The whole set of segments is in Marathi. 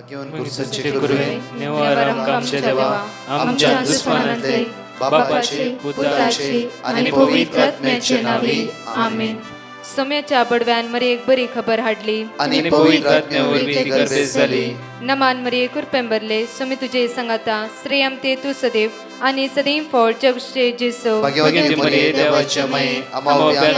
घेऊन कुर्सचे गुरुवे नेवारम आमचे देवा आमच्या दुश्मनांतले बापाचे पुत्राचे आणि पवित्र आत्म्याचे नावे आमेन. सोम्याच्या बडव्यान मरी एक बरी खबर हाडली आणि पवित्र आत्म्यावरवी गर्भेस झाली. नमान मरी कुरपेंबरले सोमी तुझे संगाता श्रेयम ते तू सदैव आणि सदैव फळ जगचे जेसो. भाग्यवती मरिये देवाच्या माये आम्हा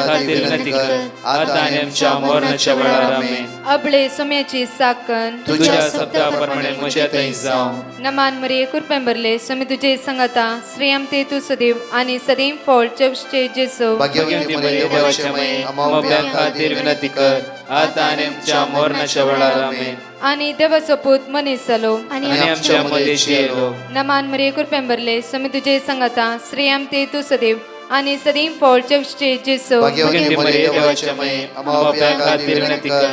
खातीर विनंती कर आता आणि आमच्या मरणाच्या वेळार आमेन. अबळे सोम्याची साकन तुझ्या शब्दाप्रमाणे म्हज्यातही जावं. नमान मरी कुरपेंबरले सोमी तुझे संगाता श्रेयम ते तू सदैव आणि सदैव फळ जगचे जेसो. भाग्यवती मरिये देवाच्या माये आम्हा खातीर विनंती कर आता आणि आमच्या मरणाच्या वेळार आमेन. आणि देवाचो पूत मनीस जालो आणि आमच्या मध्येशी येलो. नमान मरी कुरपेंबरले सोमी तुझे संगाता श्रेयम ते तू सदैव आणि सदैव फळ जगचे जेसो. भाग्यवती मरिये देवाच्या माये आम्हा खातीर विनंती कर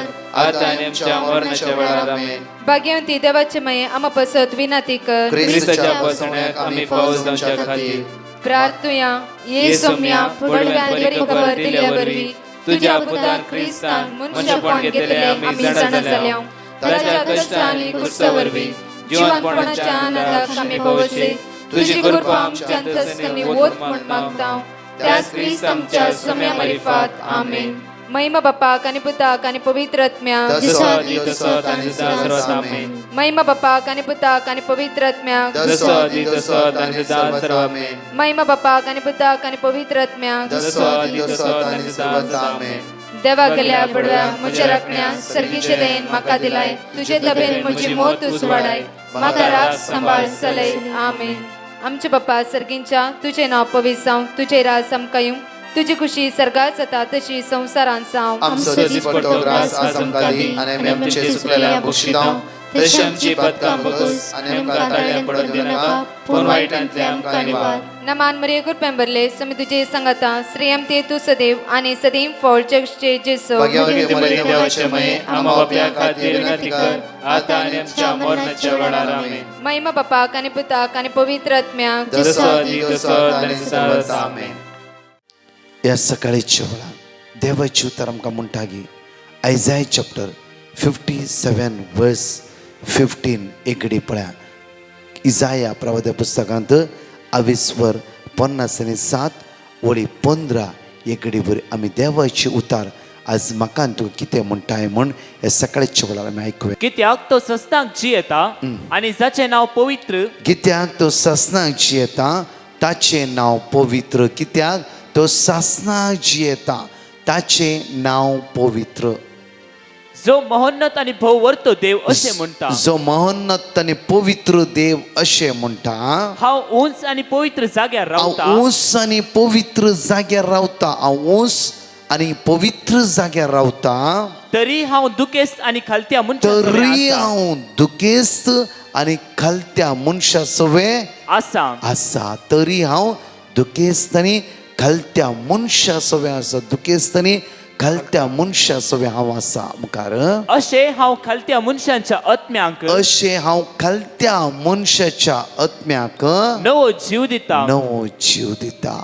आता आणि आमच्या मरणाच्या वेळार आमेन. भाग्यवती देवाचे माये आम्हा पसत विनंती कर ख्रिस्ताच्या पासण्याक आम्ही पावस जावच्या खातीर प्रार्थुया ये सोम्या बडव्यान बरी खबर दिल्या वरवी तुझ्या पुतान ख्रिस्तान मनुष्यपण घेतले आम्ही जाणा जाल्या. ताच्या कष्टांनी कुर्सावरवी जीवनपणाच्या आनंदाक आम्ही पावसे तुझी कृपा आमच्या अंतस्करणी वोत म्हण मागता त्यास ख्रिस्त आमच्या सोम्या मार्फत आमेन. महिमा बापाक आणि पुताक आणि पवित्र आत्म्याक महिमा बापाक आणि पुताक आणि पवित्र आत्म्याक महिमा बापाक आणि पुताक आणि पवित्र आत्म्याक देवा गेल्या बडव्या म्हज्या राखण्या सर्गीचे देन म्हाका दिलाय तुझे तबेन म्हजी मोत उसवाडाय म्हाका राख सांबाळ चलय आमेन. आमचे बाप्पा सर्गींच्या तुझे नाव पवित्र जावं तुझे राज आमकां तुझी खुशी सर्गात जाता तशी संसारांत जावं. आमचो दीस पडटो ग्रास आज आमकां दी आनी आमी आमचे सुकलेल्या बक्षिदांव तशी आमची पदकां बगस आनी आमकां ताळ्यां पडून दिनाका पूण वायटांतले आमकां निवार. नमान मरिये कुरपेंबरले सोमी तुझे संगाता श्रेयम ते तू सदैव आणि सदैव फळ जगचे जेसो. भाग्यवती मरिये देवाचे माये आम्हा बापया खातीर विनंती कर आता आनी आमच्या मरणाच्या वेळार आमेन. महिमा बापाक आणि पुताक आणि पवित्र आत्म्याक आमेन. ह्या सकाळीच्या वेळा देवाची उतर आमकां म्हणटागी आयझाय चॅप्टर 57 वर्स 15 एकडी पळया. इजाया प्रवाद्या पुस्तकांत 22:50-7 वळी 15 एकडी भर आमी देवाची उतार आज म्हाका तुका कितें म्हणटाय म्हण हे सकाळीच्या वेळार आमी आयकुया. कित्याक तो सस्तांक जियेता आनी जाचें नाव पवित्र. कित्याक तो ससनाक जियेता ताचें नाव पवित्र. कित्याक तो ससनाक जियेता ताचें नाव पवित्र. जो महोन्नत आनी भोववर्तो देव अशें म्हणटा. जो महोन्नत आनी पवित्र देव अशें म्हणटा हांव उंच आनी पवित्र जाग्यार रावता. हांव उंच आनी पवित्र जाग्यार रावता. हांव उंच आनी पवित्र जाग्यार रावता. तरी हांव दुखेस्त आनी खालत्या तरी हांव दुखेस्त आनी खालत्या मनशा सवे आसा. तरी हांव दुखेस्त आनी खालत्या मनशा सवे आसा. दुखेस्त आनी खालत्या मनशा सवे हांव आसा. मुखार अशें हांव खालत्या मनशांच्या आत्म्यांक अशें हांव खालत्या मनशाच्या आत्म्याक नवो जीव दिता. नवो जीव दिता.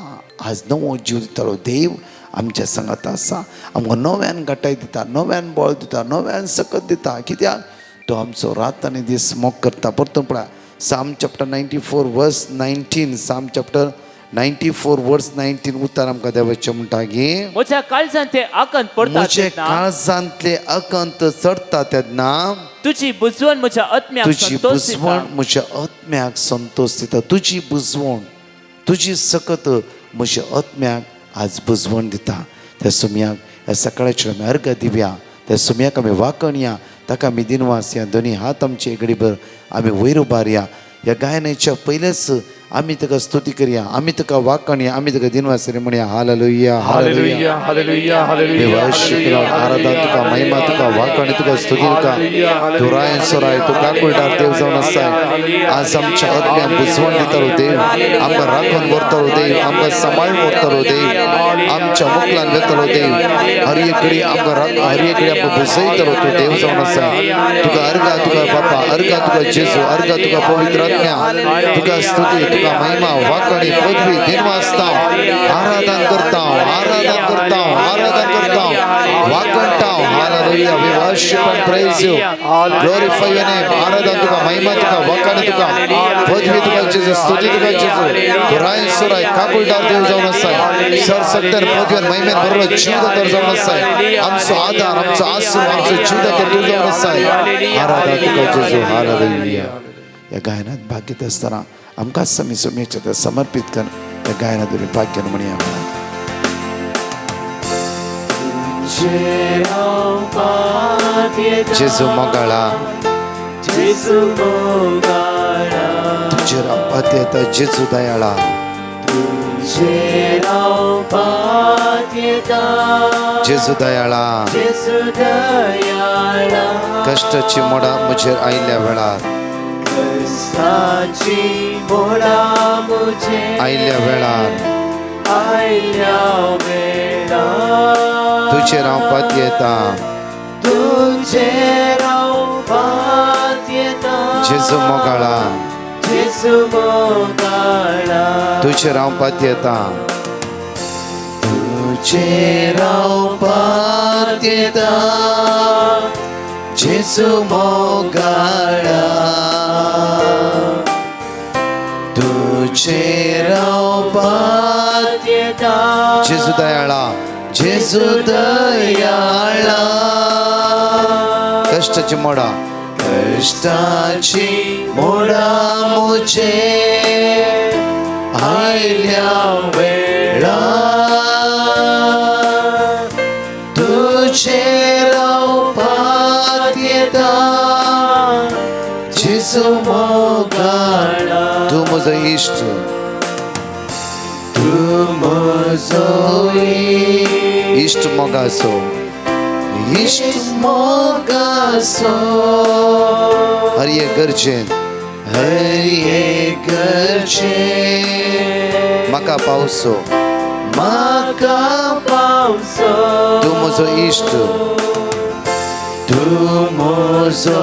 आज नवो जीव दितालो देव आमच्या सांगात आसा. आमकां नव्यान घटाय दिता, नव्यान बळ दिता, नव्यान सकत दिता. कित्याक तो आमचो रात आनी दीस मोग करता. परतून पळया साम चॅप्टर 94 वर्स 19. साम चॅप्टर 94 वर्स 19 उतार आमकां देवाचें म्हणटा की म्हज्या काळजांत ते आकंत पडटा म्हजे काळजांतले अकंत चडटा तेन्ना तुजी बुजवण म्हज्या आत्म्याक तुजी संतोष दिता. बुजवण म्हज्या आत्म्याक संतोष दिता. तुजी बुजवण तुजी सकत म्हज्या आत्म्याक आज बुजवण दिता. त्या सुमयाक ह्या सकाळच्या आमी अर्घ दिवया. त्या सुमयाक आमी वाकणया. ताका आमी दिनवास या दोनी हात आमचे घडीभर आमी वयर उबारया. ह्या गायनाच्या पयलेच आमी तुका स्तुती करया. आमी तुका वाकणया. आमी तुका दिनवासरी म्हणया हालेलुया हालेलुया हालेलुया हालेलुया. तुका आराधना तुका महिमा तुका वाकणी तुका स्तुती तुका तू राय सोराय तू काकुळटार देव जावन आसाय. आज आमच्या आत्म्याक बुजवण दितालो देव. आमकां राखून व्हरतालो देव. आमकां सांबाळून व्हरतालो देव. आमच्या मुखलान घेतलो देव. हर एक घडी आमकां हर एक घडी आमकां बुजयतलो तू देव जावन आसाय. तुका अर्घा तुका बापा अर्घा तुका जेजू अर्घा तुका पवित्र आत्म्या तुका स्तुती तुका महिमा वाकणी पदवी दिनवासता आराधन करता आराधन करता आराधन करता वाकणटा Hallelujah. We worship and praise you. Glorify your name. आराधना तुका, महिमा तुका, वखाण तुका, पदवी तुका Jesus, स्तुती तुका Jesus. राय सुराय काकुलदार देव जाऊन असाय. सर सत्तर पदवीवर महिमेत बरोबर जीवदातर जाऊन असाय. आमचो आधार, आमचो आसूर, आमचो जीवदातर तू जाऊन असाय. आराधना तुका Jesus. Hallelujah. या गायनात भाग घेत असताना आमकां समी सोमेच्या समर्पित कर. या गायनातून भाग्य म्हणूया. जेजू मोगाळा, तुझे रावपात येता जेजू दयाळा. जेजू दयाळा, कष्टाची मोडा मुझेर आयल्या वेळार, आयल्या वेळार तुझे रावपात येता. जेजू मोगाळा, तुझे रावपात येता. तुझे रावपात येता जेजू मोगाळा. तुझे रावपात येता जेजू दयाळा, जेजू दयाळा. कष्टाची मोडा, कष्टाची मोडा मुझे आयल्या वेळा. तुझे रावपात येता जेजू मोगाळा. तू म्हजो इश्ट, तू म्हजो इश्ट मोगासो, इश्ट मोगासो. हर एक गरजेन, हर एक गरजेन म्हाका पावसो, म्हाका पावसो. तू म्हजो इश्ट, तू म्हजो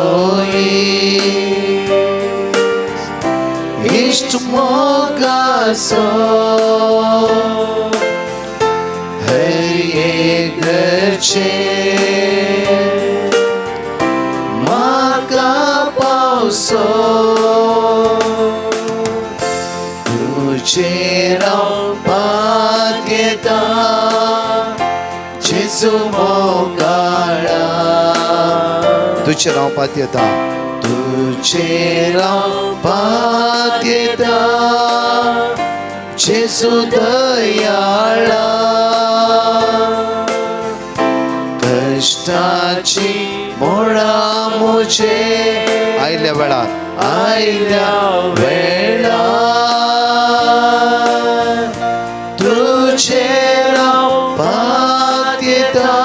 इश्ट मोगासो. हर एक गरजेन म्हाका पावसो. तुझे रावपात येता जेजू मोगाळा. तुझे रावपात येता, तुझे रावपात येता जेजू दयाळा. कष्टाची मोडा मुझे आयल्या वेळा, आयल्या वेळा. तुझे रावपात येता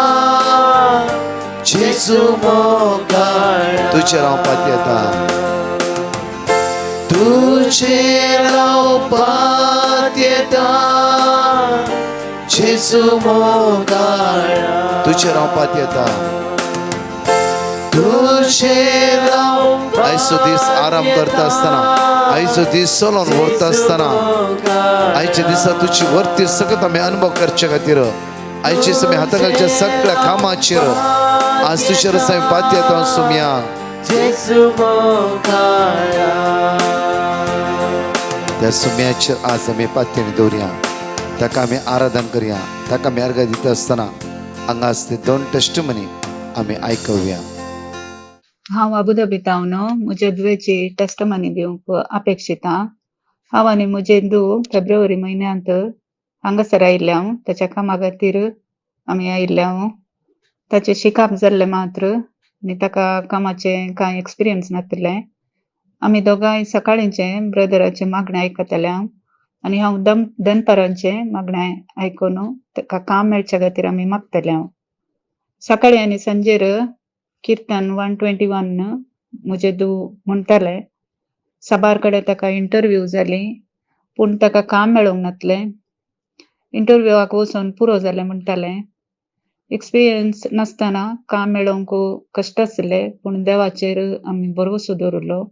जेजू मोगाळा. तुझे रावपात येता, तुझे रावपात येता जेजू मोगाळा. तुझे रावपात येता, तुझे राव. आयचो दीस आराम करता असताना, आयचो दीस चलोन व्हरता असताना, आयच्या दिसा तुझी वर्ती सकत आमी अनुभव करचे खातीर आयचे समय हाताखालच्या सगळ्या कामाचेर आज तुझे रसाय पात येता सुम्या. त्या सुम्याचेर आज आमी पातयेन दवरया, ताका आमी आराधन करया, ताका आमी अर्घ दिता असताना हांगा आसले 2 टेस्टिमनी आमी आयकूया. हांव अबुधाबीतावन म्हजे दुवेची टेस्टमनी दिवंक अपेक्षित हांव आनी म्हजे धूव फेब्रुवारी म्हयन्यांत हांगासर आयिल्ल्या ताच्या कामा खातीर आमी आयिल्ल्या. ताचे शिकाप जाल्ले मात्र आनी ताका कामाचे कांय एक्सपिरियन्स नासले. आमी दोगांय सकाळींचे ब्रदराचे मागणें आयकतल्या आनी हांव दनपारांचे मागणें आयकून ताका काम मेळच्या खातीर आमी मागतल्या. सकाळी आनी सांजेर किर्तन 121 म्हजे धूव म्हणटाले. साबार कडेन ताका इंटरव्यू जाली पूण ताका काम मेळोंक नासले. इंटरव्यूवाक वचून पुरो जालें म्हणटाले. एक्सपिरियन्स नासतना काम मेळोवंक कश्ट आसले पूण देवाचेर आमी भरवसो दवरलो.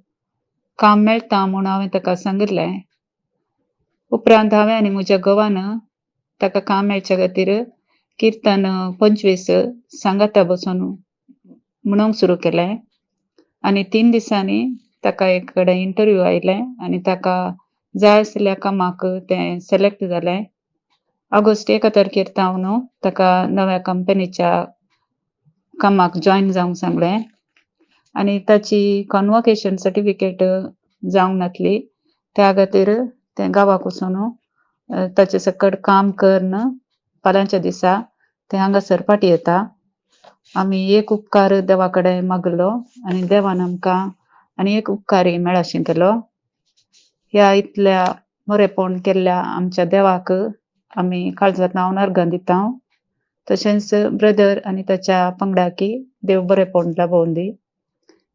काम मेळटा म्हूण हांवें ताका सांगिल्लें. उपरांत हांवें आनी म्हज्या घोवान ताका काम मेळच्या खातीर कीर्तन 25 सांगाता बसून म्हणूंक सुरू केलें आनी 3 दिसांनी ताका एक कडेन इंटरव्यू आयले आनी ताका जाय आसलेल्या कामाक तें सिलेक्ट जालें. ऑगस्ट 1 तारखेर हांव ताका नव्या कंपनीच्या कामाक जॉइन जावंक सांगलें आनी ताची कॉन्वोकेशन सर्टिफिकेट जावंक नासली. त्या खातीर तें गांवाक वचून ताचे सकट काम करन फाल्यांच्या दिसा तें हांगासर फाटीं येता. आमी एक उपकार देवा कडेन मागलो आनी देवान आमकां आनी एक उपकारय मेळाशें केलो. ह्या इतल्या बरेपण केल्ल्या आमच्या देवाक आमी काळजांतल्यान अर्गां दिता. तशेंच ब्रदर आनी ताच्या पंगडाकी देव बरेपण लाभोवन दी.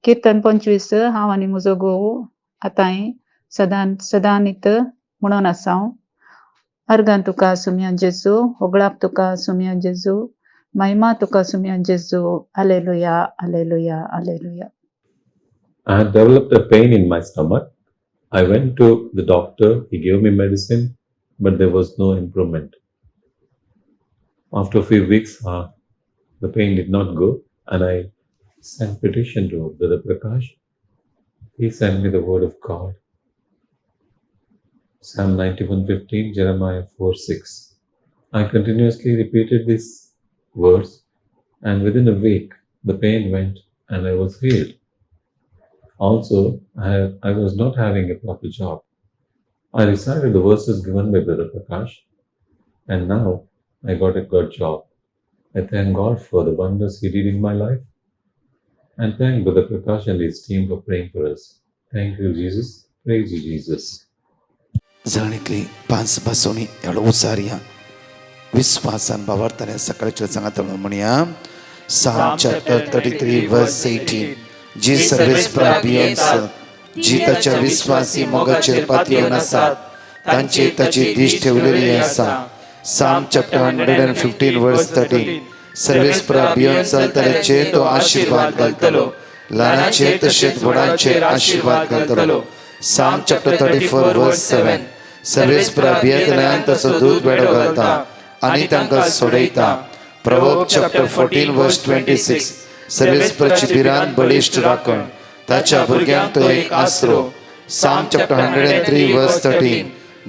कीर्तन 25 हांव आनी म्हजो घोव आतांय सदांच म्हणून आसा. अर्गां तुका सुमया जेजू, होगळाप तुका सुमया जेजू, महिमा तुका सुमया जेजू, hallelujah hallelujah hallelujah. I had developed a pain in my stomach. I went to the doctor, he gave me medicine, but there was no improvement. After a few weeks, the pain did not go, and I sent petition to Brother Prakash. He sent me the word of God. Psalm 91:15, Jeremiah 4:6. I continuously repeated these words, and within a week, the pain went and I was healed. Also, I was not having a proper job. I recited the verses given by Brother Prakash, and now I got a good job. I thank God for the wonders He did in my life, and thank Brother Prakash and his team for praying for us. Thank you, Jesus. Praise you, Jesus. जणीतली 5 भासोनी एवढं उसारिया विश्वासान बाबार्थाने सकाळच्या सांगता म्हणूया. Psalm chapter 33 verse 18. जी सर्वेस प्राबियन्स जी ताच्या विश्वासी मोगाचेर पातयेवन आसात तांची ताची दिश ठेवलेली आसा. Psalm chapter 115 verse 13. सर्वेस प्राबियन्स चलतलेचे तो आशीर्वाद घालतलो, ल्हानाचेर तशेंच व्हडांचेर आशीर्वाद घालतलो. Psalm chapter 34 verse 7. सर्वेस प्राबियतल्यान ताचो दूत वेडो घालता आनी तांकां सोडयता. Proverbs chapter 14 verse 26. सर्वेस प्रचिबिरान बलिश्ट राखण, ताच्या भुरग्यांक तो एक आसरो. Psalm chapter 103 verse 13.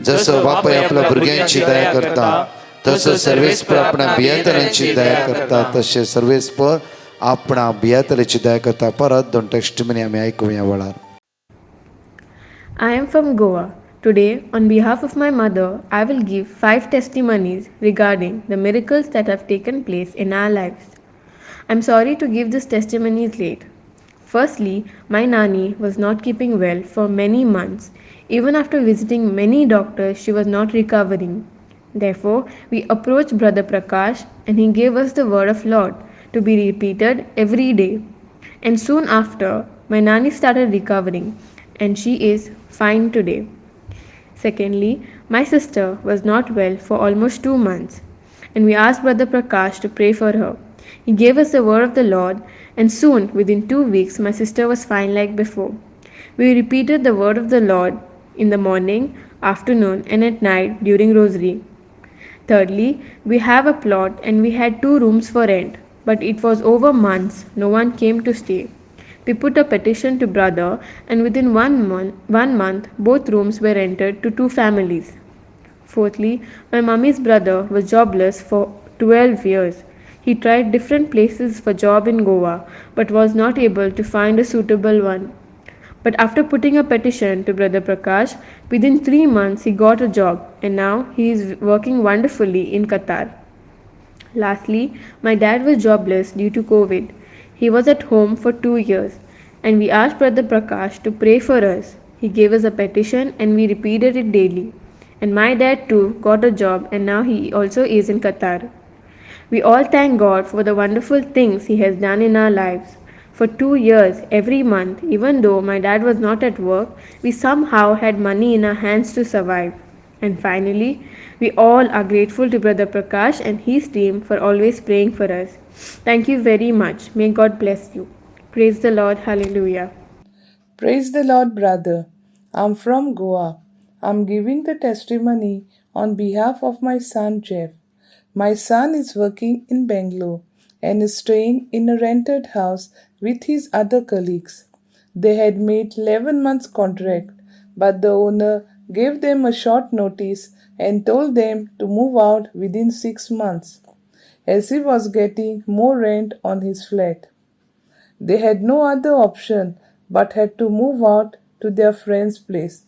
जसो बापाय आपल्या भुरग्यांची दया करता तसो सर्वेस्पर आपणा भियेतल्यांची दया करता, तशें सर्वेस्पर आपणा भियेतल्याची दया करता. परत 2 टेस्टिमनी आमी आयकुया वळार. I am from Goa. Today, on behalf of my mother, I will give 5 testimonies regarding the miracles that have taken place in our lives. I'm sorry to give these testimonies late. Firstly, my nanny was not keeping well for many months. Even after visiting many doctors, she was not recovering. Therefore, we approached Brother Prakash and he gave us the word of Lord to be repeated every day. And soon after, my nanny started recovering and she is fine today. Secondly, my sister was not well for almost 2 months and we asked Brother Prakash to pray for her. He gave us the word of the Lord and soon, within 2 weeks, my sister was fine like before. We repeated the word of the Lord in the morning, afternoon and at night during Rosary. Thirdly, we have a plot and we had 2 rooms for rent, but it was over months, no one came to stay. We put a petition to brother and within 1 month, both rooms were rented to 2 families. Fourthly, my mummy's brother was jobless for 12 years. He tried different places for job in Goa but was not able to find a suitable one. But after putting a petition to Brother Prakash, within 3 months he got a job and now he is working wonderfully in Qatar. Lastly, my dad was jobless due to COVID. He was at home for 2 years and we asked Brother Prakash to pray for us. He gave us a petition and we repeated it daily. And my dad too got a job and now he also is in Qatar. We all thank God for the wonderful things He has done in our lives. For 2 years, every month, even though my dad was not at work, we somehow had money in our hands to survive. And finally, we all are grateful to Brother Prakash and his team for always praying for us. Thank you very much. May God bless you. Praise the Lord. Hallelujah. Praise the Lord, brother. I'm from Goa. I'm giving the testimony on behalf of my son Jeff. My son is working in Bangalore and is staying in a rented house with his other colleagues. They had made 11 months contract, but the owner gave them a short notice and told them to move out within 6 months, as he was getting more rent on his flat. They had no other option but had to move out to their friend's place.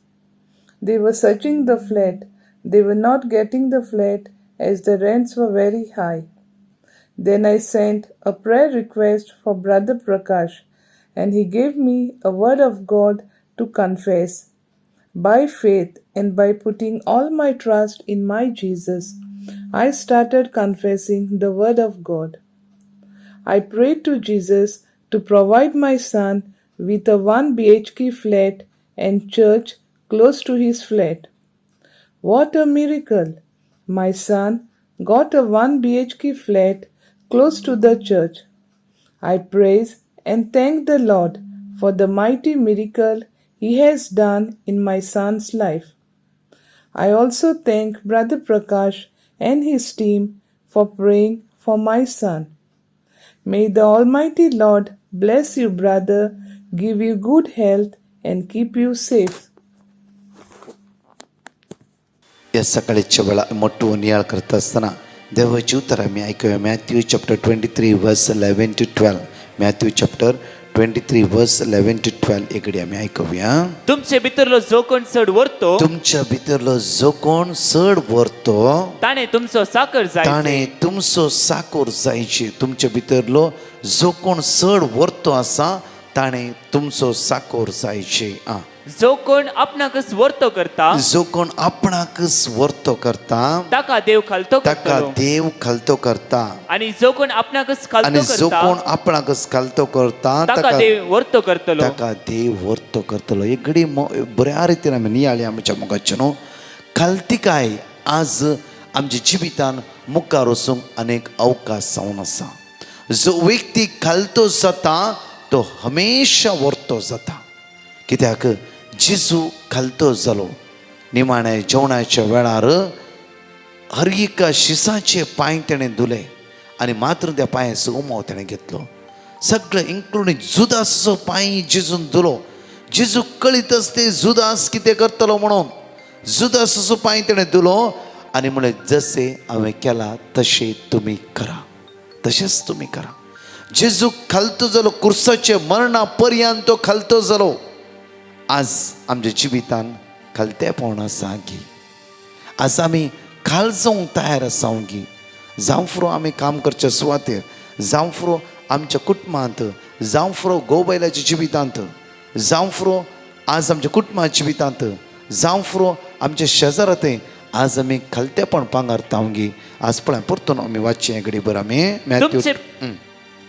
They were searching the flat. They were not getting the flat as the rents were very high. Then I sent a prayer request for Brother Prakash, and he gave me a word of God to confess. By faith and by putting all my trust in my Jesus, I started confessing the word of God. I prayed to Jesus to provide my son with a 1 BHK flat and church close to his flat. What a miracle! My son got a 1 BHK flat close to the church. I praise and thank the Lord for the mighty miracle He has done in my son's life. I also thank Brother Prakash and his team for praying for my son. May the Almighty Lord bless you, brother, give you good health, and keep you safe. या सकाळीच्या वेळा मोठं नियाळ करत असताना देवाची उत्तर आम्ही ऐकूया. मॅथ्यू चॅप्टर 23 वर्स 11 to 12. मॅथ्यू चॅप्टर 23 वर्स 11 to 12 इकडे आम्ही ऐकूया. तुमचे भितरलो जो कोण चड वरतो तुमच्या भितरलो जो कोण चड व्हरतो ताणे तुमचो साकर जायचे. ताणे तुमचो साकोर जायचे. तुमच्या भितरलो जो कोण चड व्हरतो आसा ताणे तुमचो साकोर जायचे. जो कोण आपणाकच वर्तो करता जो कोण आपणाकच व्हरतो करता ताका देव खालतो ताका करतलो. देव खालतो करता. आणि जो कोण आपणाकच आणि खालतो जो करता कोण आपणाकच खालतो करता ताका देव वर्तो करतलो. ताका देव व्हरतो करतलो. एक घडी बऱ्या रितीन आमी नियाळी आमच्या मुखाच्यान खालतिकाय आज आमच्या जिवितान मुखार वचूंक अनेक अवकाश जावन आसा. जो व्यक्ती खालतो जाता तो हमेशा व्हरतो जाता. कित्याक जेजू खालतो जालो. निमाणे जेवणाच्या वेळार हर एका शिसाचे पांय तेणें धुले आनी मात्र त्या पांयाचो उमाव तेणें घेतलो. सगळें इन्क्लुडींग जुदासचो पांय जेजून धुलो. जेजू कळीत आसते जुदास कितें करतलो म्हणून. जुदासचो पांय तेणें धुलो आनी म्हळें जशें हांवें केला तशें तुमी करा. तशेंच तुमी करा. जेजू खालतो जालो. क्रुसाचे मरणा पर्यंत तो खालतो जालो. आज आमच्या जिवितान खालतेपण आसा गी. आज आमी खाल जावंक तयार आसा गी. जावं फुरो आमी काम करच्या सुवातेर, जावं फुरो आमच्या कुटुंबांत, जावं फुरो घोव बायलाच्या जिवितांत, जावं फुरो आज आमच्या कुटुंबाच्या जिवितांत, जावं फुरो आमच्या शेजारांतय आज आमी खालतेपण पांगारता गी. आज पळय परतून आमी वाचचें एक घडी बर आमी मॅथ्यू.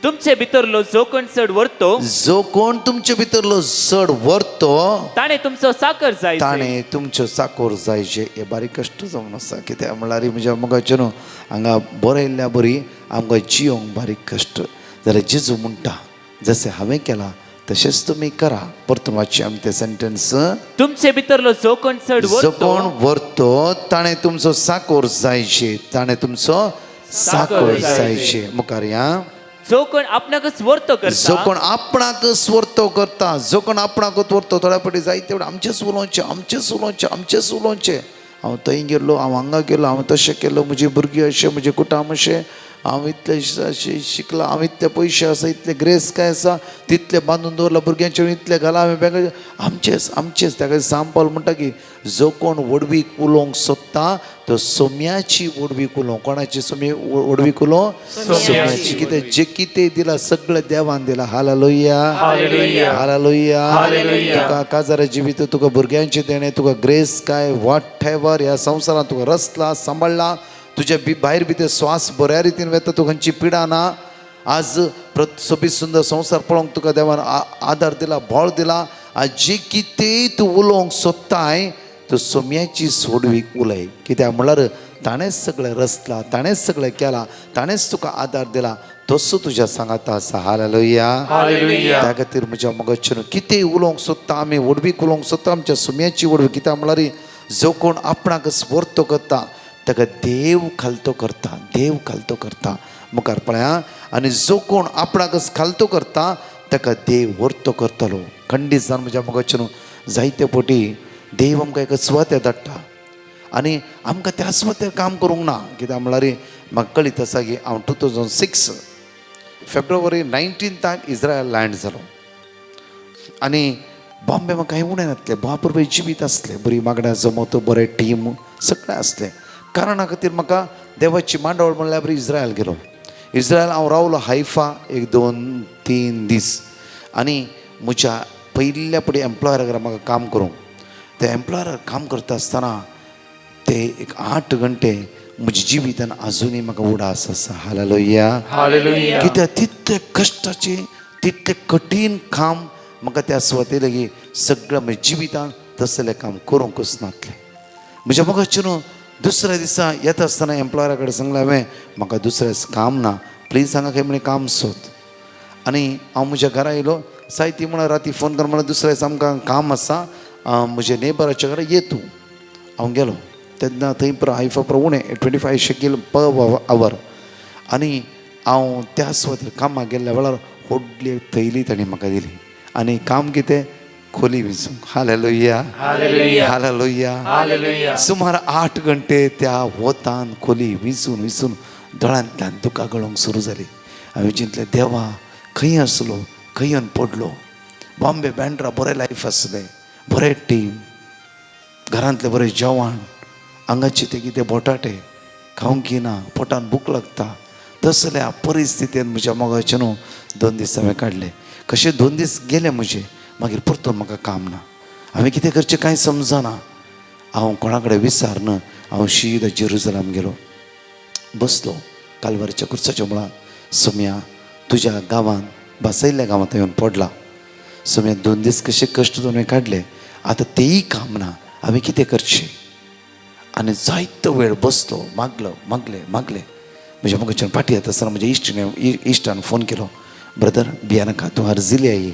तुमचे भितरलो जो कोण चड वर्तो जो कोण तुमच्या भितरलो चड व्हरतो ताणे तुमचो साकर जायचे. ताणे तुमच्यो साकोर जायचे. हे बारीक कश्ट जावन आसा. कित्याक म्हळ्यार म्हज्या मुखाचे न्हू हांगा बरयल्ल्या बरी आमकां जियोंक बारीक कश्ट. जाल्यार जेजू म्हणटा जशें हांवें केलां तशेंच तुमी करा. परतून वाचचें आमी तें सेंटेन्स. तुमचे भितरलो जो कोण चड जो वर्तो कोण व्हरतो ताणें तुमचो साकोर जायचे. ताणें तुमचो साकोर जायचे. मुखार या. जो कोण आपणाकच वर्तो जो करता कोण आपणाकच वर्तो करता. जो कोण आपणाकच वर्तो. थोड्या फावटी जाय तेवढे आमचेच उलोवचें, आमचेच उलोवचें, आमचेच उलोवचें. हांव थंय गेल्लो, हांव हांगा गेलो, हांव तशें केलो, म्हजी भुरगीं अशें, म्हजें कुटुंब अशें, हांव इतलें शिकला, हांव इतले पयशे आसा, इतले ग्रेस काय आसा, तितले बांदून दवरला भुरग्यांचेर, इतले घाला हांवें बँकेचे. आमचेच. ताका सांब पावल म्हणटा की जो कोण वडवीक उलोवंक सोदता तो सोम्याची वडवीक उलोव. कोणाची सोमी वडवीक उलोव? सोम्याची. कितें जे कितें दिला सगळें देवान दिला. Hallelujah, hallelujah. तुका काजारा जिवीत, तुका भुरग्यांचे देणे, तुका ग्रेस काय वॉट एवर ह्या संवसारांत तुका रचला, सांबाळला. तुज्या भायर भितर स्वास बऱ्या रितीन वेता. तुका खंयची पिडा ना. आज सोबीत सुंदर संवसार पळोवंक तुका देवान आदार दिला, बळ दिला. आज जे कितेंय तूं उलोवंक सोदताय तो सोम्याची सोडवीक उलय. कित्याक म्हळ्यार ताणेंच सगळें रचला, ताणेंच सगळें केलां, ताणेंच तुका आदार दिला. तसो तुज्या सांगात आसा. हालेलुया. त्या खातीर म्हज्या मोगाचेर कितेंय उलोवंक सोदता आमी, वडवीक उलोवंक सोदता आमच्या सोम्याची वडवीक. कित्याक म्हळ्यार जो कोण आपणाकच वर्तो करता ताका देव खालतो करता मुखार पळया. आनी जो कोण आपणाकच खालतो करता ताका देव वर्तो करतलो. खंडीत जावन म्हज्या मोगाचे न्हू जायते फावटी देव आमकां एक सुवातेर धाडटा आनी आमकां त्या सुवातेर काम करूंक ना. कित्याक म्हळ्यार म्हाका कळीत आसा की हांव 2006 फेब्रुवारी 19 इज्रायल लँड जालो आनी बॉम्बे म्हाका कांय उणें नासलें. बापूर जिवीत आसलें, बरी मागण्यां जमत, बरें टीम सगळें आसलें. कारणा खातीर म्हाका देवाची मांडवळ म्हणल्यार बरी इज्रायल गेलो. इज्रायल हांव रावलो हायफा 1-2-3 दीस आनी म्हज्या पयल्या पडी एम्प्लॉयराक म्हाका काम करूंक. त्या एम्प्लॉयराक काम करता आसतना ते एक 8 घंटे म्हज्या जिवितान आजुनूय म्हाका उडास आसा. हालेलुया. कित्याक तितले कश्टाचे तितले कठीण काम म्हाका त्या सुवातेर लेगीत सगळ्या म्हज्या जिवितान तसलें काम करूंकच नासलें. म्हज्या मोगाचें न्हू दुसऱ्या दिसा येता आसतना एम्प्लॉयरा कडेन सांगलें हांवें म्हाका दुसरें काम ना, प्लीज हांगा खंय म्हणे काम सोद. आनी हांव म्हज्या घरा येयलो. सायती म्हणून राती फोन कर म्हणून दुसऱ्या दिसा आमकां काम आसा म्हज्या नेबराच्या घरा ये तूं. हांव गेलो. तेन्ना थंय हायफा उणें 25 शेकेल पर आवर आनी हांव त्या सुवातेर कामाक गेल्ल्या वेळार व्हडली थैली ताणें म्हाका दिली आनी काम कितें खोली विचूंक. हालेलुया. सुमार 8 घंटे त्या वतान खोली विचून दोळ्यांतल्यान दुकां गळोवंक सुरू जाली. हांवें चिंतलें देवा खंय आसलो, खंय येवन पडलो. बॉम्बे बँड्रा बरें लायफ आसलें, बरें टीम, घरांतलें बरें जेवण, आंगाचे ते कितें बटाटे खावंक येना, पोटान भूक लागता. तसल्या परिस्थितीन म्हज्या मोगाचें न्हू 2 दीस हांवें काडले. कशे 2 दीस गेले म्हजे. मागीर परतून म्हाका काम ना. हांवें कितें करचें कांय समजना. हांव कोणा कडेन विचारना. हांव शीद जेरुसलेम गेलो. बसलो कालवारीच्या कुर्साच्या मुळार. सोम्या तुज्या गांवांत बासयल्ल्या गांवांत येवन पडला. सोम्या 2 दीस कशे कश्ट हांवें काडले. आतां तेय काम ना. हांवें कितें करचें. आनी जायतो वेळ बसलो. मागले म्हज्या मोगाच्यान पाटी येता आसतना म्हज्या इश्टान फोन केलो. ब्रदर भिया नाका, तूं अर्जिल्या ये,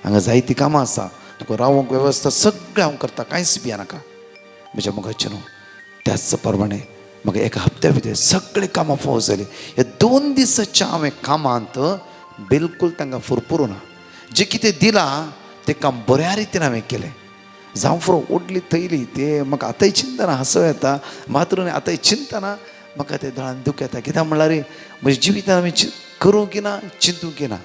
हांगा जायतीं कामां आसा, तुका रावूंक वेवस्था सगळें हांव करता, कांयच भिया नाका. म्हज्या मोगाचें न्हू त्याच प्रमाणे म्हाका एका हप्त्या भितर सगळीं कामां फावो जालीं. ह्या 2 दिसाच्या हांवें कामांत बिलकूल तांकां फुरफुरूं ना. जें कितें दिलां तें काम बऱ्या रितीन हांवें केलें. जावं फुरो ओडली थैली ते म्हाका आतांय चिंतना हांसो येता. मात्र आतांय चिंतना म्हाका ते दोळ्यान दूख येता. कित्याक म्हणल्यार म्हज्या जिवितान हांवें करूंक ना, चिंतूंक ना.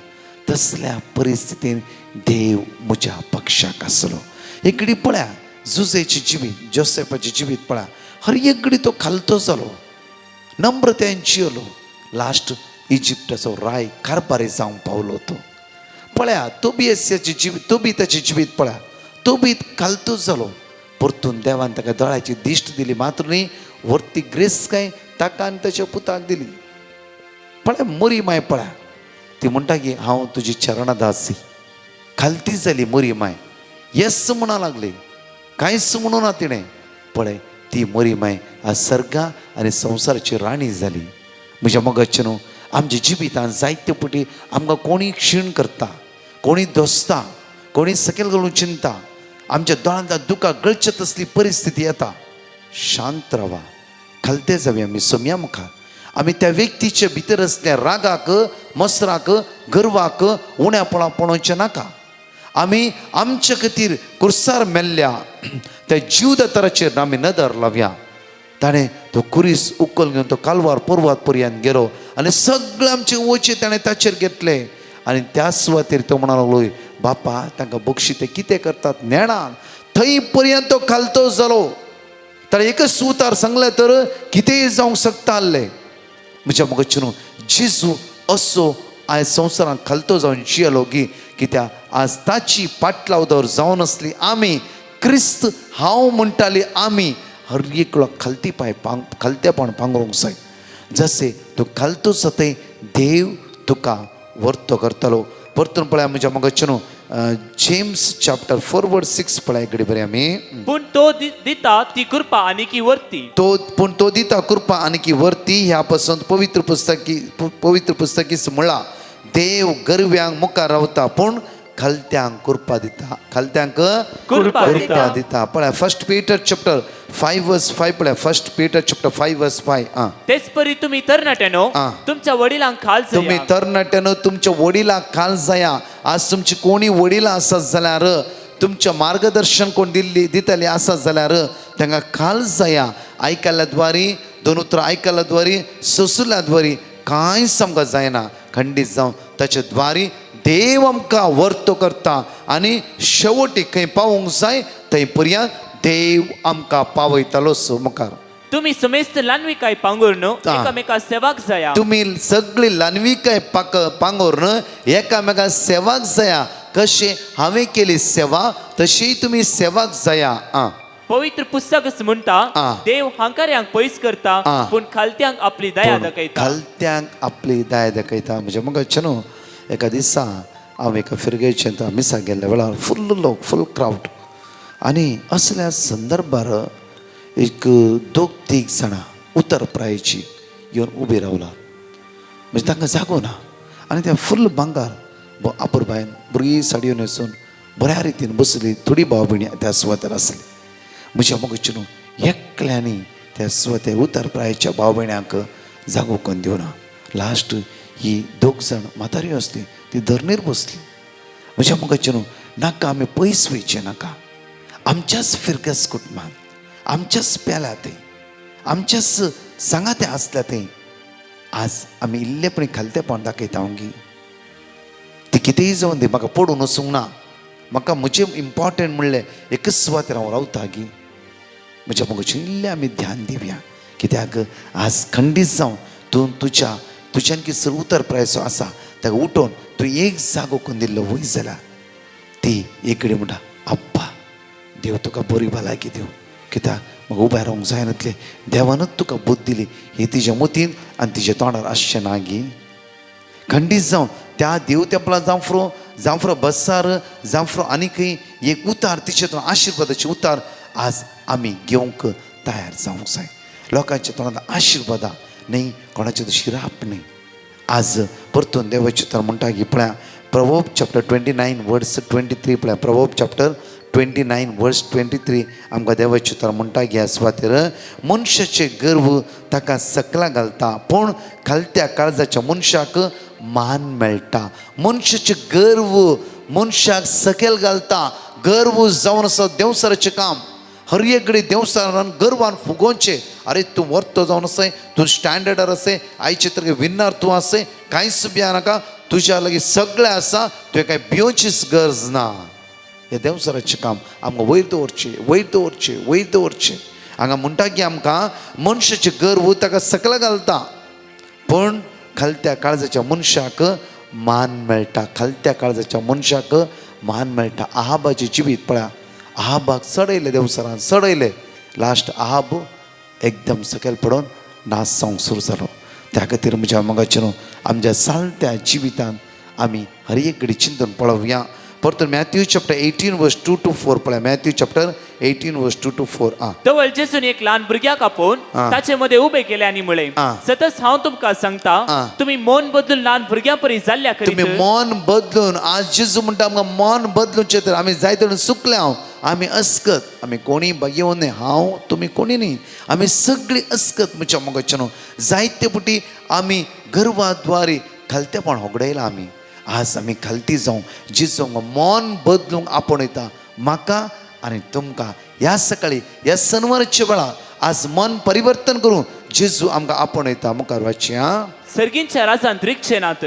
तसल्या परिस्थितीन देव म्हज्या पक्षाक आसलो. एकडी पळया जुजेची जिवीत, जोसेफाची जिवीत पळया. हर एकडी तो खालतो जालो, नम्रतेन जियलो. लास्ट इजिप्टाचो राय कारभारी जावंक पावलो तो. पळया तोबियाची जिवीत, तोबिताची जिवीत पळया. तोबीत खालतो जालो. परतून देवान ताका दोळ्याची दिश्ट दिली. मात्र न्ही वरती ग्रेस काय ताका आनी ताच्या पुताक दिली. पळय मोरी माय पळया. ती म्हणटा की हांव तुजी चरणदासी. खालती जाली मोरी माय. येस म्हणा लागली, कांयच म्हणूं ना तिणें. पळय ती मोरी माय आज सर्गा आनी संवसाराची राणी जाली. म्हज्या मोगाचें न्हू आमच्या जिवितांत जायते फावटी आमकां कोणी क्षीण करता, कोणी दोसता, कोणी सकयल घालून चिंता. आमच्या दोळ्यांतल्यान दुकां गळचे तसली परिस्थिती येता. शांत रावा, खालते जावया आमी सोम्या मुखार. आमी त्या व्यक्तीच्या भितर असल्या रागाक, मसराक, गर्वाक उण्यापणां पळोवचें नाका. आमी आमचे खातीर कुर्सार मेल्ल्या त्या जीवदाताराचेर आमी नदर लावया. ताणें तो कुरीस उखल घेवन तो कालवार पर्वत पर्यंत गेलो आनी सगळे आमचे ओचे ताणें ताचेर घेतले. आनी त्या सुवातेर तो म्हणूंक लागलो बापा तांकां बक्षी ते कितें करतात नेणान. थंय पर्यंत तो खालतो जालो. ताणें एकच उतार सांगलें तर कितेंय जावंक शकता आसलें. म्हज्या मोगाचें न्हू जेजू असो आयज संवसारांत खालतो जावन जियेलो की कित्याक आज ताची पाटलावदर जावन आसली आमी, क्रिस्त हांव म्हणटाली आमी हर एक खालतेपण पांगरूंक जाय. जशें तूं खालतो जातय देव तुका वर्तो करतलो. परतून पळया म्हज्या मोगाचें न्हू जेम्स चॅप्टर 4:6 पळय इकडे बरें आमी. पूण तो दिता ती कृपा आनीकी वर्ती. पूण तो दिता कृपा आनीकी वर्ती. ह्या पासून पवित्र पुस्तकीस म्हणला देव गरव्यांक मुखार रावता पूण खलत्यांक कुरपा दिता खलत्यांक कुरपा कुरपा दिता पळय 1 Peter chapter 5 verse 5 पळय 1 Peter chapter 5 verse 5 तेच परी तुम्ही तरणाट्यानो आ. तुमच्या वडिलांक खाल तुम्ही जाया. तरणाट्यानं तुमच्या वडिलांक खाल जाया आज तुमची कोणी वडिलां आसत जाल्यार तुमच्या मार्गदर्शन कोण दितले आसत जाल्यार तांकां खाल जाया आयकल्या द्वारी दोन उतरां आयकल्या द्वारी सोसल्या द्वारी कांयच आमकां जायना खंडीत जावं ताचे द्वारी देव आमकां वर्तो करता आनी शेवटी खंय पावूंक जाय थंय पर्यंत देव आमकां पावयतलो मुखार तुम्ही समेस्त लानविकाय पांगुर्ण आ. एकामेका सेवाक जाया. तुम्ही सगळी लानविकाय पांगोरन एकामेका सेवाक जाया कशें हांवें केली सेवा तशी तुम्ही सेवाक जाया पवित्र पुस्तकच म्हणटा आ. देव हांकार्यांक पयस करता आ. पूण खालत्यांक आपली दया दाखयता. खालत्यांक आपली दया दाखयता म्हणजे मग न्हू एका दिसा हांव एका फिरगेचें मिसाक गेल्ल्या वेळार फुल्ल लोक फुल क्रावड आनी असल्या संदर्भार एक 2-3 जाणां उतर प्रायेची येवन उबी रावला म्हणजे तांकां जागो ना आनी ते फुल्ल भांगार आपुरबायन भुरगीं साडयो न्हेसून बऱ्या रितीन बसली थोडी भाव भयणी त्या सुवातेर आसली म्हज्या मोगीचे न्हू एकल्यांनी त्या सुवाते उतर प्रायेच्या भाव भयण्यांक जागो करून दिवना लास्ट ही 2 जाण म्हाताऱ्यो आसली ती धरणेर बसली म्हज्या मोगाचे न्हू नाका आमी पयस वयचे नाका आमच्याच फिरगस कुटुंबान आमच्याच पेल्या ते आमच्याच सांगाते आसल्या ते आज आमी इल्लेपणी खालतेपण दाखयता ओंगी ती कितेंय जावन दी म्हाका पडून वचूंक ना म्हाका म्हजें इम्पॉर्टंट म्हणलें एकच सुवातेर हांव रावता गी म्हज्या मोगाचें इल्लें आमी ध्यान दिवया कित्याक आज खंडीत जावन तुज्यान कितें उतर प्रायसो आसा ताका उठोवन तूं एक जागो करून दिल्लो वय जाल्यार ती एक कडेन म्हणटा आप्पा देव तुका बरी भलायकी दिवं कित्याक म्हाका उबें रावंक जायनातलें देवानूच तुका बुद्ध दिली ही तिच्या मतीन आनी तिच्या तोंडार आसचें ना गी खंडीत जावन त्या देव तेंपला जांफ्रो बसार जांफ्रो आनी खंय एक उतार तिचे आशिर्वादाचे उतार आज आमी घेवंक तयार जावंक जाय लोकांच्या तोंडांत आशिर्वादा न्ही कोणाचे शिराप न्ही आज परतून देवाचे तर म्हणटा की पळया प्रवोब चॅप्टर 29 वर्स 23 पळया प्रवोब चॅप्टर 29 वर्स 23 आमकां देवाचे तर म्हणटा की ह्या सुवातेर मनशाचे गर्व ताका सकला घालता पूण खालत्या काळजाच्या मनशाक मान मेळटा मनशाचे गर्व मनशाक सकयल घालता गर्व जावन आसा देवसाराचें काम हर एक कडेन देवसारान गर्वान फुगोवचें अरे तूं वर्तो जावन आसय तूं स्टँडर्डार आसय आयचे तर विन्नार तूं आसय कांयच भिया नाका तुज्या लागीं सगळें आसा तुवें कांय भिवचीच गरज ना हें देवसाराचें काम आमकां वयर दवरचें हांगा म्हणटा की आमकां मनशाचे गर्व ताका सकला घालता पूण खालत्या काळजाच्या मनशाक मान मेळटा खालत्या काळजाच्या मनशाक मान मेळटा आहाबाचें जिवीत पळया आहाबाक चडयलें देवसरान चडयलें लास्ट आहाब एकदम सकयल पडोवन नाश जावंक सुरू जालो त्या खातीर म्हज्या मोगाचे न्हू आमच्या चालत्या जिवितान आमी हर एक कडेन चिंतून पळोवया परतून मॅथ्यू चॅप्टर 18 वर्स 2 to 4 पळय मॅथ्यू चॅप्टर 18 वर्स 2 to 4 तवळ जेसून एक लहान भुरग्याक आपोवन ताचे मध्ये उबे केले आनी म्हळें सतत हांव तुमकां सांगता तुम्ही मन बदलून लहान भुरग्या परी जाल्ल्या तुम्ही करीत मन बदलून आज जेजू म्हणटा आमकां मन बदलूचें तर आमी जाय तेन्ना चुकले हांव आमी अस्कत आमी कोणी येवन न्ही हांव तुमी कोणी न्ही आमी सगळीं अस्कत म्हज्या मोगाचे न्हू जायते पुटी आमी गर्वाद्वारे खालतेपण होगडयलां आमी आज आमी खालती जावं जेजूंक मन बदलूंक आपणयता म्हाका आनी तुमकां ह्या सकाळी ह्या सनवाराच्या वेळार आज मन परिवर्तन करून जेजू आमकां आपणयता मुखार वाचया सर्गींच्या राजांत रिक्षे नात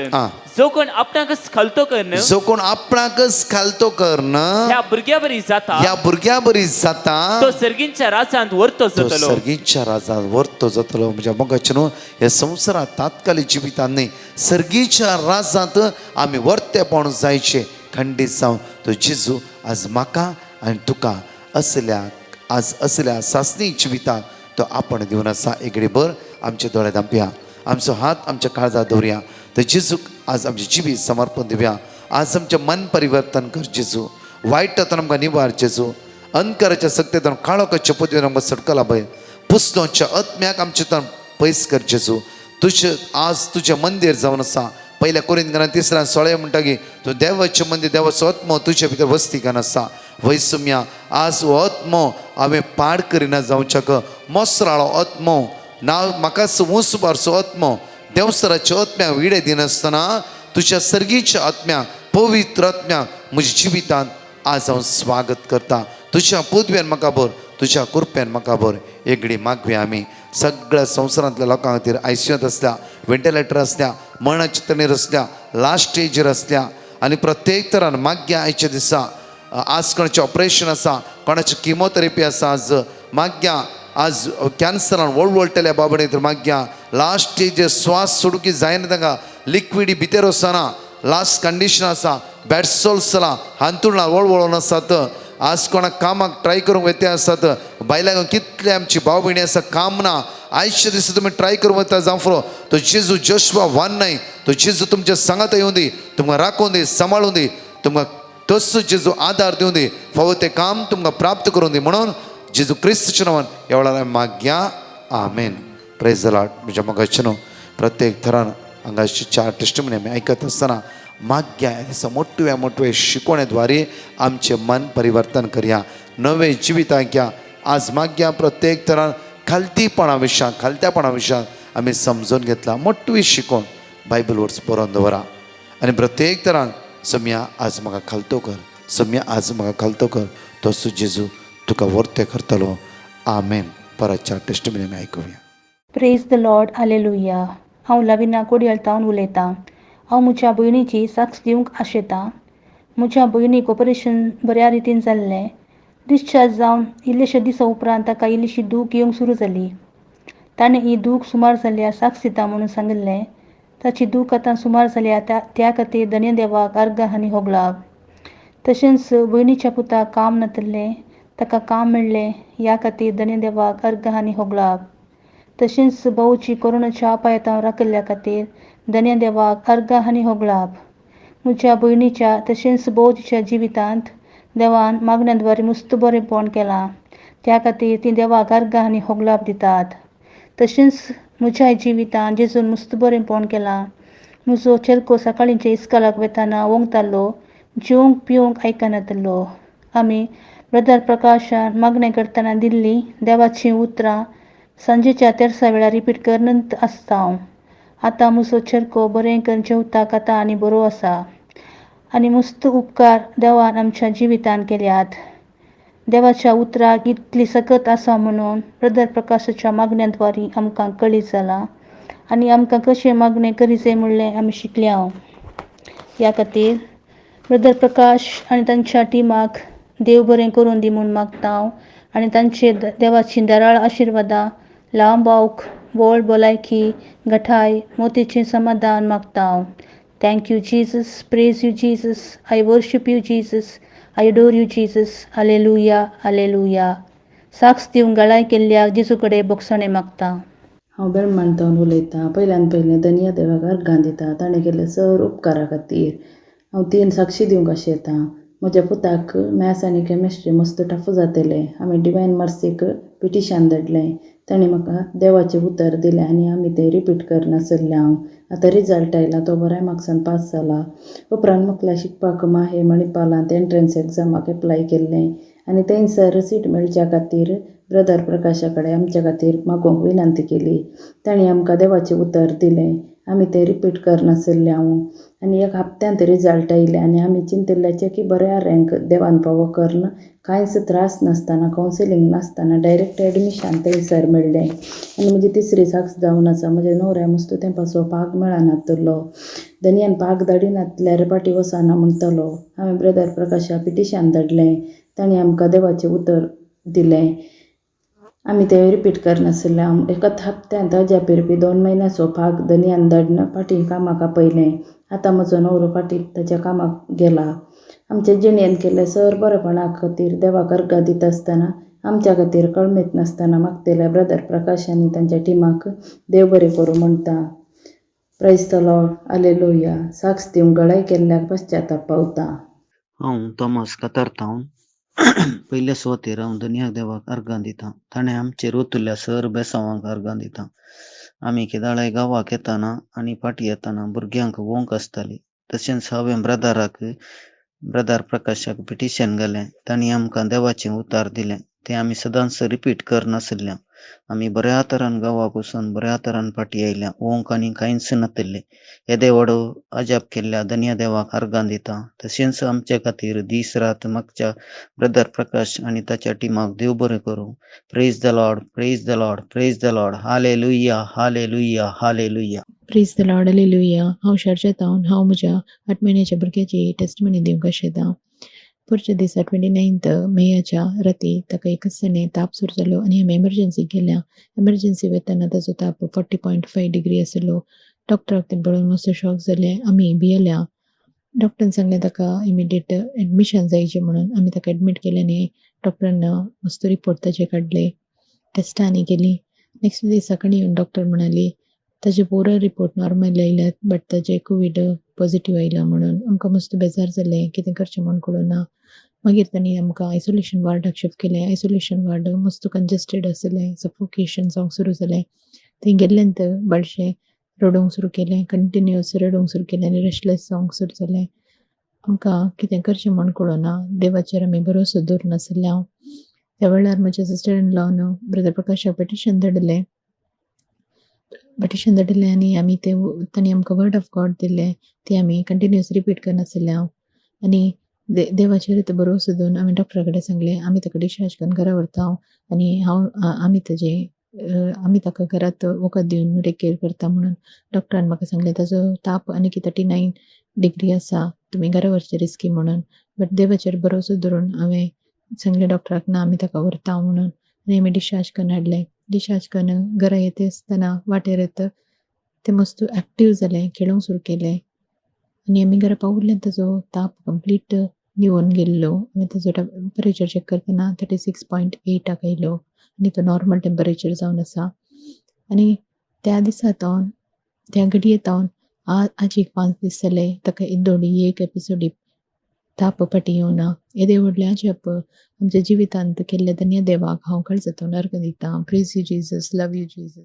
जो कोण आपणाकच खालतो करन जो कोण आपणाकच खालतो करन ह्या भुरग्या बरी जाता ह्या भुरग्या बरी जाता तो सर्गींच्या राजांत वर्तो तो जातलो सर्गीच्या राजांत वर्तो जातलो म्हणजे मोगाचे न्हू ह्या संवसारांत तात्कालीन जिवितांत न्ही सर्गीच्या राजांत आमी वर्तेपण जायचे खंडीत जावन तो जेजू आज म्हाका आनी तुका असल्या सासणी जिवितांत तो आपण दिवन आसा एकडे भर आमचे दोळे धांपया आमचो हात आमच्या काळजात दवरया तर जेजूक आज आमचे जिवीत समर्पण दिवया आज आमचें मन परिवर्तन कर जेजू वायट तातूंत आमकां निवार जेजू अंधकाराच्या सक्तेतून काळोखाच्या पदवीन आमकां सडकला भंय पुस्तोच्या आत्म्याक आमचे तन पयस कर जेजू तुजें आज तुजें मंदिर जावन आसा पहिल्या कोरिंथीकांना 3:16 म्हणटा की तूं देवाचे मंदिर देवाचो आत्मो तुजे भितर वस्ती कान आसा. वय सुम्या आज हो आत्मो हांवें पाड करिना जावच्याक मोसराळो आत्मो ना म्हाका वूस बारचो आत्मो देवसराच्या आत्म्याक विडे दिनासतना तुज्या सर्गीच्या आत्म्याक पवित्र आत्म्याक म्हज्या जिवितांत आज हांव स्वागत करता. तुज्या पदव्यान म्हाका भर, तुज्या कृपेन म्हाका भर. एक मागवी आमी सगळ्या संवसारांतल्या लोकां खातीर आयसीयूत आसल्या, व्हेंटिलेटर आसल्या, मरणाच्या तणेर आसल्या, लास्ट स्टेजीर आसल्या आनी प्रत्येक तरान माग्या आयच्या दिसा आज कोणाचें ऑपरेशन आसा, कोणाची किमोथेरपी आसा, आज माग्या आज कॅन्सरान वळवळटल्या बाबडे तर माग्या लास्ट स्टेज स्वास सोडूकी जायना तांकां लिक्वीड भितर वचना लास्ट कंडिशन आसा बॅडसोल्स जाला हांतुरणां वळवळून आसात. आज कोणाक कामाक ट्राय करूंक वयते आसात बायलांक कितले आमची भाव भयणी आसा काम ना आयच्या दिसा तुमी ट्राय करूंक वता जावं फुरो तो जेजू जोशुआ वान न्हय तो जेजू तुमच्या सांगात येवं दी तुमकां राखून दी सांबाळून दी तुमकां तसो जेजू आदार दिवं दी फावो तें काम तुमकां प्राप्त करून दी म्हणून जेजू क्रिस्तच्या नांवान ह्या वेळार मागया आमेन. Praise the lord. म्हज्या मोगाचे न्हू प्रत्येक थरान हांगाची 4 टेस्टिमनी आमी आयकत आसतना माग्या ह्या मोठवे शिकवणेद्वारे आमचे मन परिवर्तन करया नवे जिवितां घ्या. आज माग्या प्रत्येक तरान खालतीपणा विशयान आमी समजून घेतला मोठवी शिकवण बायबल वर्ड्स बरोवन दवरा आनी प्रत्येक तरान सम्या आज म्हाका खालतो कर सम्या आज म्हाका खालतो कर तसो जेजू तुका वर्ते करतलो. आमेन. परतच्या टेस्टिमनी आमी आयकुया. Praise the lord. हालेलुया. हांव लविना कोडयाळतावन उलयतां. हांव म्हज्या भयणीची साक्ष दिवंक आशेतां. म्हज्या भयणीक ऑपरेशन बऱ्या रितीन जाल्लें. डिस्चार्ज जावन इल्लेशे दिसा उपरांत ताका इल्लीशी दूख येवंक सुरू जाली. ताणें ही दूख सुमार जाल्यार साक्ष दिता म्हणून सांगिल्लें. ताची दूख आतां सुमार जाल्या त्या खातीर धन्य देवाक अर्घ आनी होगलाब. तशेंच भयणीच्या पुताक काम नातल्लें ताका काम मेळ्ळें ह्या खातीर धन्य देवाक अर्घ आनी होगलाब. तशेंच भाऊची कोरोनाच्या अपायतांव राखल्या खातीर धन्य देवाक अर्घ आनी होगलाब. म्हज्या भयणीच्या तशेंच भोवतीच्या जिवितांत देवान मागण्यांद्वारे मुस्त बरेंपण केलां त्या खातीर ती देवाक अर्घ आनी होगलाब दितात. तशेंच म्हज्या जिवितांत जेजून मुस्त बरेंपण केलां. म्हजो चेरको सकाळींचे इस्कालाक वेताना वोंगतालो जेवंक पिवंक आयकनातलो. आमी ब्रदर प्रकाशान मागणें करतना दिल्ली देवाचीं उतरां सांजेच्या तेरसा वेळार रिपीट करनत आसता हांव. आतां म्हजो चेरको बरें करून जेवता खाता आनी बरो आसा आनी मुस्त उपकार देवान आमच्या जिवितांत केल्यात. देवाच्या उतराक इतली सकत आसा म्हणून ब्रदर प्रकाशाच्या मागण्यांद्वारे आमकां कळीत जालां आनी आमकां कशें मागणें करीचें म्हणलें आमी शिकल्या. ह्या खातीर ब्रदर प्रकाश आनी तांच्या टिमाक देव बरें करून दी म्हूण मागता हांव आनी तांचे देवाची दाराळ आशिर्वादां लांब आऊक व्हड भलायकी घटाय मोतीचें समाधान मागता हांव. Thank you Jesus. Praise you Jesus. I worship you Jesus. I adore you Jesus. हालेलुया हालेलुया. साक्ष दिवंक गळाय केल्ल्या जेजू कडेन बोगसणें मागता. हांव बेळमाणतावन उलयतां. पयल्यान धन्य देवाक अर्घां दिता ताणें केल्ले सर उपकारा खातीर. हांव 3 साक्षी दिवंक आशेतां. म्हज्या पुताक मॅथ्स आनी कॅमिस्ट्री मस्त टफ जातलें. आमी डिवायन मर्सीक पिटिशन धाडलें. ताणें म्हाका देवाचें उतर दिलें आनी आमी तें रिपीट करनासल्लें हांव. आतां रिजल्ट आयला तो बऱ्या मार्क्सान पास जाला. उपरांत म्हाका शिकपाक माहे मणिपालांत एंट्रन्स एग्जामाक एप्लाय केल्लें आनी थंयसर सीट मेळच्या खातीर ब्रदर प्रकाशा कडेन आमच्या खातीर मागोवंक विनंती केली. ताणें आमकां देवाचें उतर दिलें. आमी तें रिपीट करनासल्लें हांव आनी 1 हप्त्यांत रिजल्ट आयले आनी आमी चिंतिल्ल्याचें की बऱ्या रँक देवान फावो करना कांयच त्रास नासतना कावन्सिलींग नासतना डायरेक्ट एडमिशन थंयसर मेळ्ळें आनी म्हजी 3री साक्ष जावन आसा. म्हज्या न्हवऱ्या मस्त तेंपाचो पाग मेळनातलो. धन्यान पाग धाडिनातल्यार पाटी वचना म्हणटलो. हांवें ब्रदर प्रकाशा पिटिशन धाडलें. ताणें आमकां देवाचें उतर दिलें. आमी तें रिपीट करनासलें हांव 1 हप्त्यांत हाज्या पिरपी 2 म्हयन्याचो पाग धन्यान धाडन फाटीं कामाक आपयलें. आतां म्हजो न्हवरो फाटीं ताच्या कामाक गेला. आमच्या जिणेन केल्ले सर बरेपणा खातीर देवाक अर्घां दिता आसतना आमच्या खातीर कळमेत नासतना मागतल्या ब्रदर प्रकाश आनी तांच्या टिमाक देव बरें करूं म्हणटा. Praise the lord. हालेलुया. साक्ष दिवंक गळाय केल्ल्याक पश्चाताप पावता. हांव थॉमस कातरतावन पयल्या सुवातेर हांव धन्याक देवाक अर्गां दितां. ताणें आमचेर ओतुल्ल्या सर बेसांवांक अर्गां दितां. आमी केदाळे गांवाक येताना आनी फाटीं येताना भुरग्यांक वोंक आसतालीं. तशेंच हांवें ब्रदर प्रकाशाक पिटिशन घालें. तांणी आमकां देवाचें उतार दिलें. तें आमी सदांच रिपीट करनासल्ल्या. आमी बऱ्या तरान गांवाक वचून बऱ्या तरान फाटीं आयल्या. वोंक आनी कांयच नासलें. येदे व्हडो अजाप केल्ल्या धन्य देवाक अर्गां दितां. तशेंच आमचे खातीर दीस रात मागच्या ब्रदर प्रकाश आनी ताच्या टिमाक देव बरें करूं. Praise the Lord, praise the Lord, praise the lord. Hallelujah, hallelujah, hallelujah. Praise the lord, हालेलुया. हांव शारजातावन हांव म्हज्या 8 म्हयन्याच्या भुरग्याची टेस्टमनी दिवंक आशेतां. पुढच्या दिसा 29 मेयाच्या राती ताका एक दिसांनी ताप सुरू जालो आनी आमी एमर्जन्सी गेल्या. एमर्जन्सी वयताना ताजो ताप 40.5 डिग्री आसलो. डॉक्टराक तें पळोवन मस्त शॉक जाले. आमी भियेल्या. डॉक्टरान सांगलें ताका इमिडिएट एडमिशन जायचें म्हणून. आमी ताका एडमीट केलें आनी डॉक्टरान मस्त रिपोर्ट ताजे काडले. टेस्टां आनी केली. नेक्स्ट दीस सकाळीं येवन डॉक्टर म्हणाली ताजे पुरो रिपोर्ट नॉर्मल आयल्यात बट ताजे कोवीड पॉझिटिव्ह आयला म्हणून. आमकां मस्त बेजार जालें. कितें करचें म्हूण कळुना. मागीर तांणी आमकां आयसोलेशन वॉर्डाक शिफ्ट केलें. आयसोलेशन वॉर्ड मस्त कंजेस्टेड आसलें. सफोकेशन जावंक सुरू जालें. थंय गेल्ल्यानंत बाळशें रडोवंक सुरू केलें. कंटिन्युअस रडोवंक सुरू केलें आनी रेस्टलेस जावंक सुरू जालें. आमकां कितें करचें म्हूण कळुना. देवाचेर आमी भरोसो दवरनासले. हांव त्या वेळार म्हज्या सिस्टरीन लॉन ब्रदर प्रकाशाक पिटिशन धाडलें आनी आमी तांणी आमकां वर्ड ऑफ गॉड दिलें. तें आमी कंटिन्युअस रिपीट करनासले. हांव आनी देवाचेर भरोसो दवरून आमी डॉक्टरा कडेन सांगलें आमी ताका डिस्चार्ज करून घरा व्हरता आनी आमी ताका घरांत वखद दिवन टेक केअर करता म्हणून. डॉक्टरान म्हाका सांगलें ताजो ताप आनी 39 डिग्री आसा. तुमी घरा व्हरचें रिस्की म्हणून. बट देवाचेर भरोसो दवरून हांवें सांगलें डॉक्टराक ना आमी ताका व्हरता म्हणून. आनी आमी डिस्चार्ज करून हाडलें. डिस्चार्ज करून घरा येता आसतना वाटेर येता तें मस्त एक्टीव जालें. खेळूंक सुरू केलें आनी आमी घरा पावुल्ल्यान ताजो ताप कंप्लीट निवून गेल्लो. आमी ताजो टेंपरेचर चॅक करतना 36.8 आयलो आनी तो नॉर्मल टेंपरेचर जावन आसा. आनी त्या दिसांतावन त्या घडयेंतावन आजीक 5 दीस जाले ताका एक एपिसोडी ताप फाटीं येवना. येदे व्हडलें अजाप आमच्या जिवितांत केल्ले धन्य देवाक हांव काळजांतल्यान अर्गां दितां. Praise you Jesus, love you Jesus.